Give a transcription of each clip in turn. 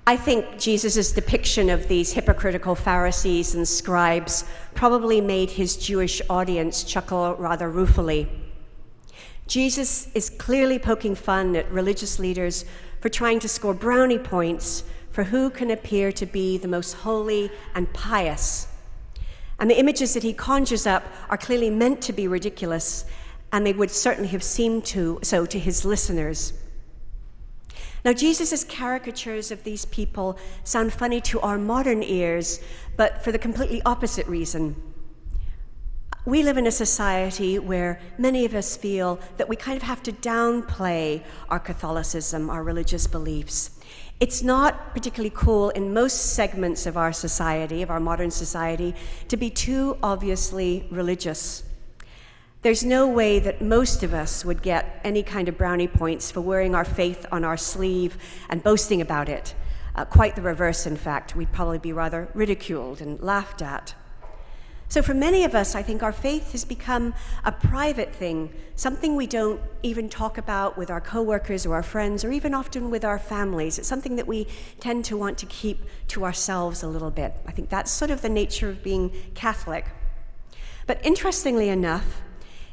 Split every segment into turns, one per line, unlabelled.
I think Jesus' depiction of these hypocritical Pharisees and scribes probably made his Jewish audience chuckle rather ruefully. Jesus is clearly poking fun at religious leaders for trying to score brownie points for who can appear to be the most holy and pious. And the images that he conjures up are clearly meant to be ridiculous, and they would certainly have seemed so to his listeners. Now, Jesus' caricatures of these people sound funny to our modern ears, but for the completely opposite reason. We live in a society where many of us feel that we kind of have to downplay our Catholicism, our religious beliefs. It's not particularly cool in most segments of our society, of our modern society, to be too obviously religious. There's no way that most of us would get any kind of brownie points for wearing our faith on our sleeve and boasting about it. Quite the reverse, in fact. We'd probably be rather ridiculed and laughed at. So for many of us, I think our faith has become a private thing, something we don't even talk about with our coworkers or our friends, or even often with our families. It's something that we tend to want to keep to ourselves a little bit. I think that's sort of the nature of being Catholic. But interestingly enough,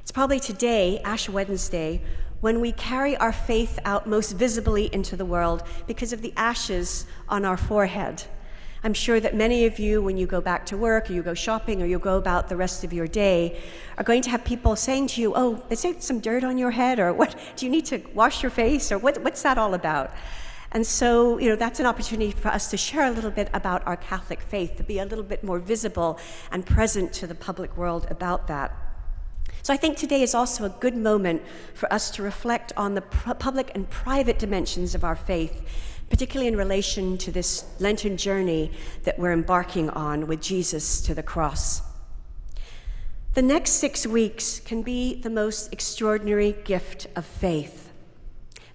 it's probably today, Ash Wednesday, when we carry our faith out most visibly into the world because of the ashes on our forehead. I'm sure that many of you, when you go back to work, or you go shopping, or you go about the rest of your day, are going to have people saying to you, "Oh, is there some dirt on your head?" Or "What? Do you need to wash your face?" Or what's that all about? And so, that's an opportunity for us to share a little bit about our Catholic faith, to be a little bit more visible and present to the public world about that. So I think today is also a good moment for us to reflect on the public and private dimensions of our faith, particularly in relation to this Lenten journey that we're embarking on with Jesus to the cross. The next 6 weeks can be the most extraordinary gift of faith.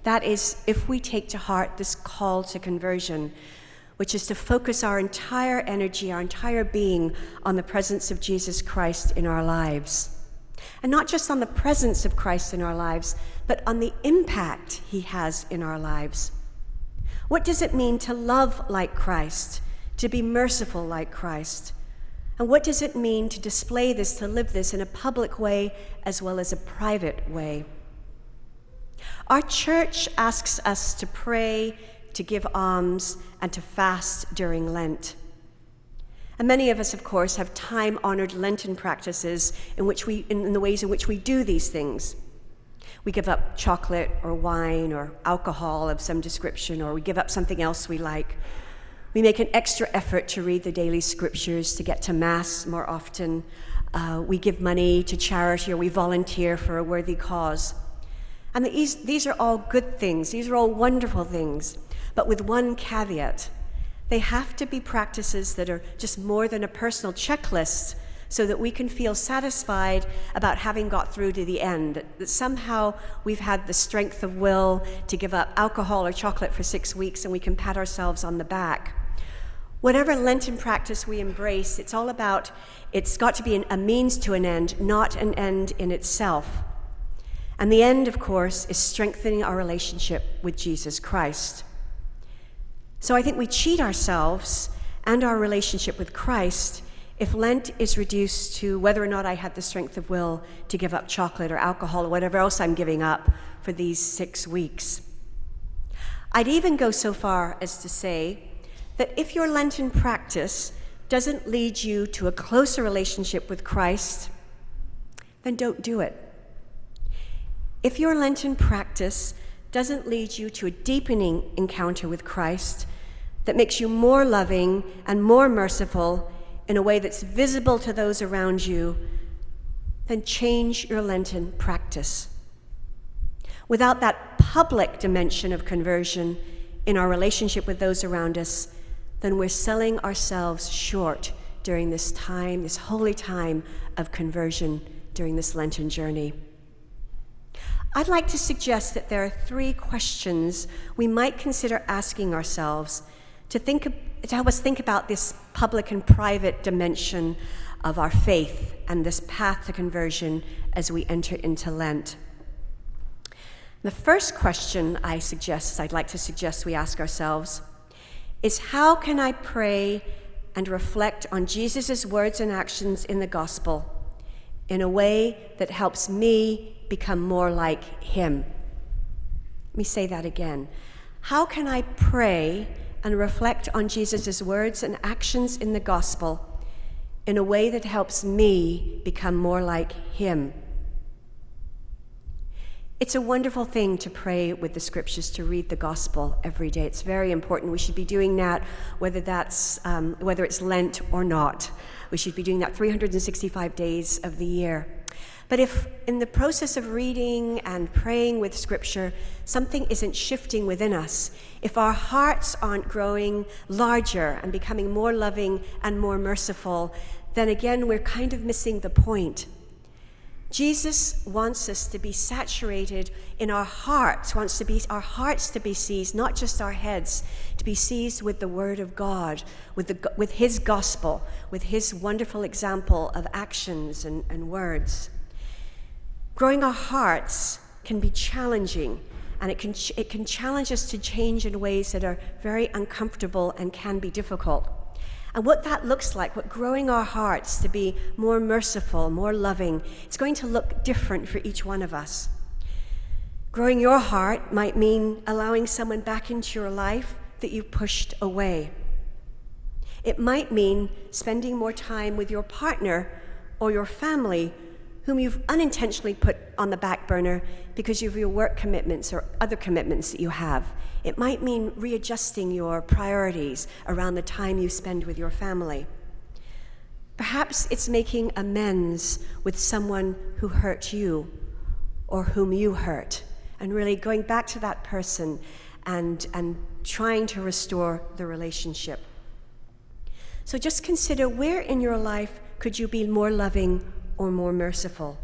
That is, if we take to heart this call to conversion, which is to focus our entire energy, our entire being on the presence of Jesus Christ in our lives. And not just on the presence of Christ in our lives, but on the impact he has in our lives. What does it mean to love like Christ, to be merciful like Christ? And what does it mean to display this, to live this in a public way as well as a private way? Our church asks us to pray, to give alms, and to fast during Lent. And many of us, of course, have time-honored Lenten practices in the ways in which we do these things. We give up chocolate or wine or alcohol of some description, or we give up something else we like. We make an extra effort to read the daily scriptures, to get to Mass more often. We give money to charity, or we volunteer for a worthy cause. And these are all good things. These are all wonderful things, but with one caveat. They have to be practices that are just more than a personal checklist, so that we can feel satisfied about having got through to the end, that somehow we've had the strength of will to give up alcohol or chocolate for 6 weeks and we can pat ourselves on the back. Whatever Lenten practice we embrace, it's got to be a means to an end, not an end in itself. And the end, of course, is strengthening our relationship with Jesus Christ. So I think we cheat ourselves and our relationship with Christ if Lent is reduced to whether or not I had the strength of will to give up chocolate or alcohol or whatever else I'm giving up for these 6 weeks. I'd even go so far as to say that if your Lenten practice doesn't lead you to a closer relationship with Christ, then don't do it. If your Lenten practice doesn't lead you to a deepening encounter with Christ that makes you more loving and more merciful in a way that's visible to those around you, then change your Lenten practice. Without that public dimension of conversion in our relationship with those around us, then we're selling ourselves short during this time, this holy time of conversion during this Lenten journey. I'd like to suggest that there are 3 questions we might consider asking ourselves to help us think about this public and private dimension of our faith and this path to conversion as we enter into Lent. The first question I'd like to suggest we ask ourselves is how can I pray and reflect on Jesus' words and actions in the gospel in a way that helps me become more like him? Let me say that again. How can I pray and reflect on Jesus' words and actions in the gospel in a way that helps me become more like him? It's a wonderful thing to pray with the scriptures, to read the gospel every day. It's very important. We should be doing that, whether it's Lent or not. We should be doing that 365 days of the year. But if in the process of reading and praying with scripture, something isn't shifting within us, if our hearts aren't growing larger and becoming more loving and more merciful, then again, we're kind of missing the point. Jesus wants us to be saturated in our hearts, wants our hearts to be seized, not just our heads, to be seized with the Word of God, with His gospel, with His wonderful example of actions and words. Growing our hearts can be challenging, and it can challenge us to change in ways that are very uncomfortable and can be difficult. And what that looks like, what growing our hearts to be more merciful, more loving, it's going to look different for each one of us. Growing your heart might mean allowing someone back into your life that you pushed away. It might mean spending more time with your partner or your family whom you've unintentionally put on the back burner because of your work commitments or other commitments that you have. It might mean readjusting your priorities around the time you spend with your family. Perhaps it's making amends with someone who hurt you or whom you hurt, and really going back to that person and trying to restore the relationship. So just consider, where in your life could you be more loving or more merciful?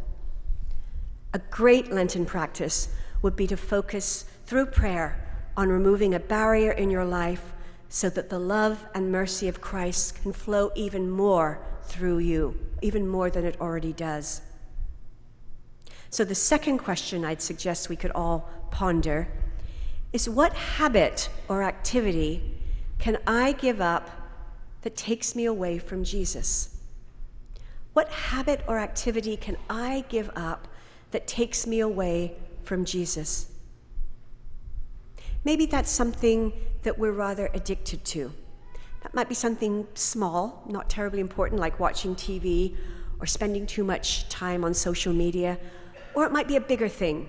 A great Lenten practice would be to focus through prayer on removing a barrier in your life so that the love and mercy of Christ can flow even more through you, even more than it already does. So the second question I'd suggest we could all ponder is, what habit or activity can I give up that takes me away from Jesus? What habit or activity can I give up that takes me away from Jesus? Maybe that's something that we're rather addicted to. That might be something small, not terribly important, like watching TV or spending too much time on social media. Or it might be a bigger thing,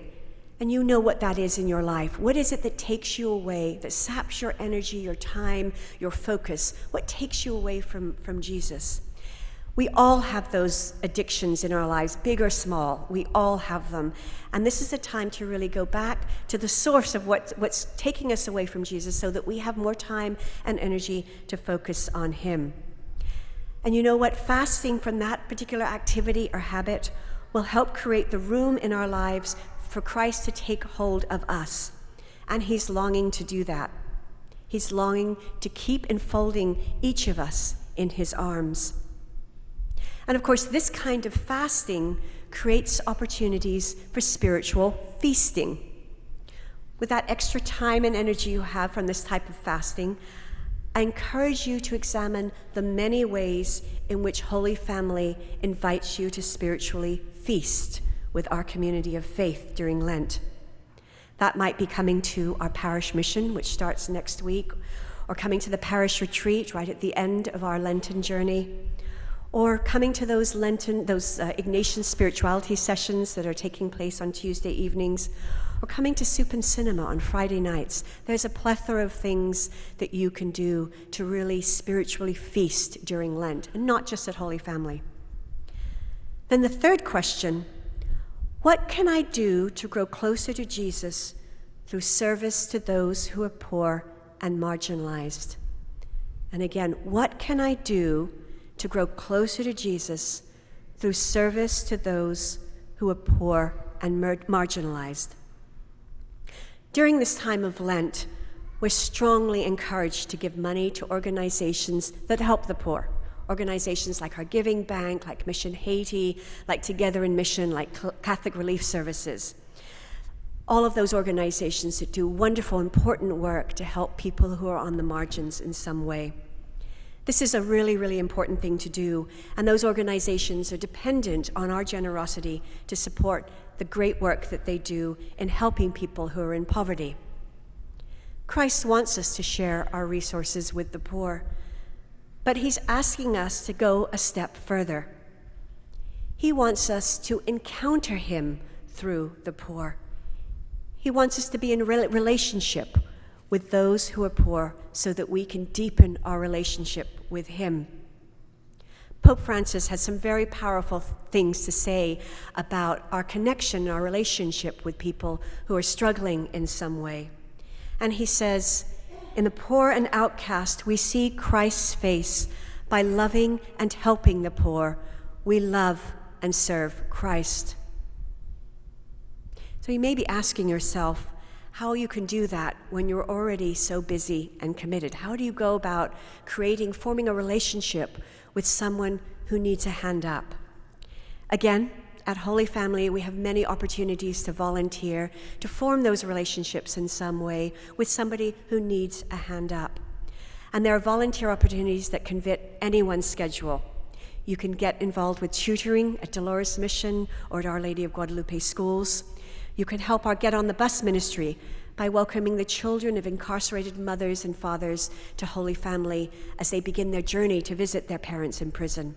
and you know what that is in your life. What is it that takes you away, that saps your energy, your time, your focus? What takes you away from Jesus? We all have those addictions in our lives, big or small. We all have them. And this is a time to really go back to the source of what's taking us away from Jesus, so that we have more time and energy to focus on Him. And you know what? Fasting from that particular activity or habit will help create the room in our lives for Christ to take hold of us. And He's longing to do that. He's longing to keep enfolding each of us in His arms. And of course, this kind of fasting creates opportunities for spiritual feasting. With that extra time and energy you have from this type of fasting, I encourage you to examine the many ways in which Holy Family invites you to spiritually feast with our community of faith during Lent. That might be coming to our parish mission, which starts next week, or coming to the parish retreat right at the end of our Lenten journey, or coming to those Ignatian spirituality sessions that are taking place on Tuesday evenings, or coming to Soup and Cinema on Friday nights. There's a plethora of things that you can do to really spiritually feast during Lent, and not just at Holy Family. Then the third question, what can I do to grow closer to Jesus through service to those who are poor and marginalized? And again, what can I do to grow closer to Jesus through service to those who are poor and marginalized? During this time of Lent, we're strongly encouraged to give money to organizations that help the poor. Organizations like our Giving Bank, like Mission Haiti, like Together in Mission, like Catholic Relief Services. all of those organizations that do wonderful, important work to help people who are on the margins in some way. This is a really, really important thing to do, and those organizations are dependent on our generosity to support the great work that they do in helping people who are in poverty. Christ wants us to share our resources with the poor, but he's asking us to go a step further. He wants us to encounter him through the poor. He wants us to be in a relationship with those who are poor so that we can deepen our relationship with him. Pope Francis has some very powerful things to say about our connection, our relationship with people who are struggling in some way. And he says, in the poor and outcast, we see Christ's face. By loving and helping the poor, we love and serve Christ. So you may be asking yourself how you can do that when you're already so busy and committed. How do you go about forming a relationship with someone who needs a hand up? Again, at Holy Family, we have many opportunities to volunteer, to form those relationships in some way with somebody who needs a hand up. And there are volunteer opportunities that can fit anyone's schedule. You can get involved with tutoring at Dolores Mission or at Our Lady of Guadalupe schools. You can help our Get on the Bus ministry by welcoming the children of incarcerated mothers and fathers to Holy Family as they begin their journey to visit their parents in prison.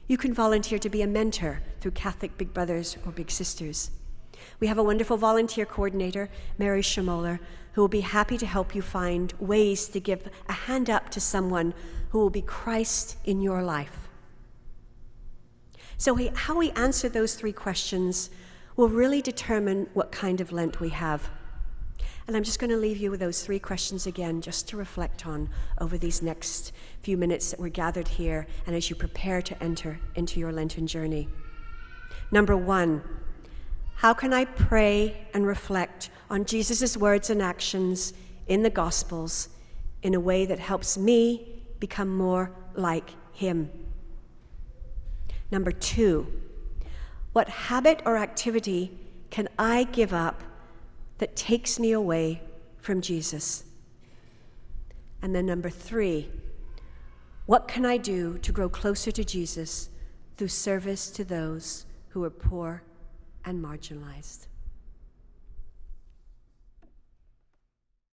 You can volunteer to be a mentor through Catholic Big Brothers or Big Sisters. We have a wonderful volunteer coordinator, Mary Schmoller, who will be happy to help you find ways to give a hand up to someone who will be Christ in your life. So how we answer those three questions will really determine what kind of Lent we have. And I'm just going to leave you with those three questions again, just to reflect on over these next few minutes that we're gathered here and as you prepare to enter into your Lenten journey. Number one, how can I pray and reflect on Jesus' words and actions in the Gospels in a way that helps me become more like him? Number two, what habit or activity can I give up that takes me away from Jesus? And then number three, what can I do to grow closer to Jesus through service to those who are poor and marginalized?